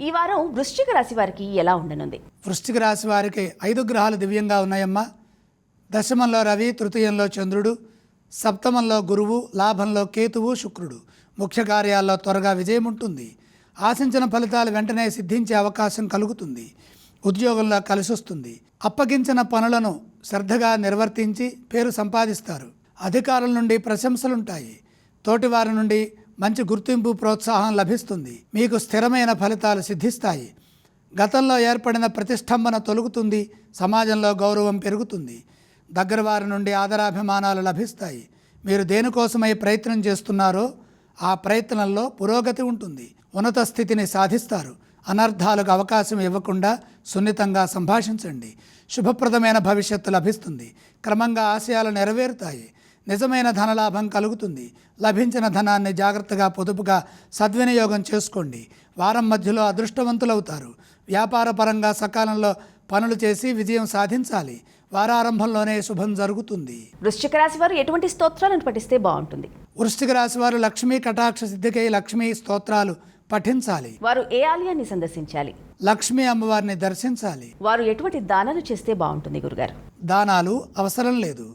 ఈ వారం వృశ్చిక రాశి వారికి ఎలా ఉండనుంది? వృశ్చిక రాశి వారికి 5 గ్రహాలు దివ్యంగా ఉన్నాయమ్మా. దశమంలో రవి, తృతీయంలో చంద్రుడు, సప్తమంలో గురువు, లాభంలో కేతువు, శుక్రుడు. ముఖ్య కార్యాల్లో త్వరగా విజయం ఉంటుంది. ఆశించిన ఫలితాలు వెంటనే సిద్ధించే అవకాశం కలుగుతుంది. ఉద్యోగంలో కలిసొస్తుంది. అప్పగించిన పనులను శ్రద్ధగా నిర్వర్తించి పేరు సంపాదిస్తారు. అధికారుల నుండి ప్రశంసలుంటాయి. తోటివారి నుండి మంచి గుర్తింపు, ప్రోత్సాహం లభిస్తుంది. మీకు స్థిరమైన ఫలితాలు సిద్ధిస్తాయి. గతంలో ఏర్పడిన ప్రతిష్టంభన తొలగుతుంది. సమాజంలో గౌరవం పెరుగుతుంది. దగ్గర వారి నుండి ఆదరాభిమానాలు లభిస్తాయి. మీరు దేనికోసమై ప్రయత్నం చేస్తున్నారో ఆ ప్రయత్నంలో పురోగతి ఉంటుంది. ఉన్నత స్థితిని సాధిస్తారు. అనర్థాలకు అవకాశం ఇవ్వకుండా సున్నితంగా సంభాషించండి. శుభప్రదమైన భవిష్యత్తు లభిస్తుంది. క్రమంగా ఆశయాలు నెరవేరుతాయి. నిజమైన ధనలాభం కలుగుతుంది. లభించిన ధనాన్ని జాగ్రత్తగా పొదుపుగా సద్వినియోగం చేసుకోండి. వారం మధ్యలో అదృష్టవంతులవుతారు. వ్యాపార పరంగా సకాలంలో పనులు చేసి విజయం సాధించాలి. వారారంభంలోనే శుభం జరుగుతుంది. వృశ్చిక రాశి వారు ఎటువంటి స్తోత్రాలను పఠిస్తే బాగుంటుంది? వృశ్చిక రాశి వారు లక్ష్మీ కటాక్ష సిద్ధికై లక్ష్మీ స్తోత్రాలు పఠించాలి. వారు ఏ ఆలయాన్ని సందర్శించాలి? లక్ష్మీ అమ్మవారిని దర్శించాలి. వారు ఎటువంటి దానాలు చేస్తే బాగుంటుంది గురుగారు? దానాలు అవసరం లేదు.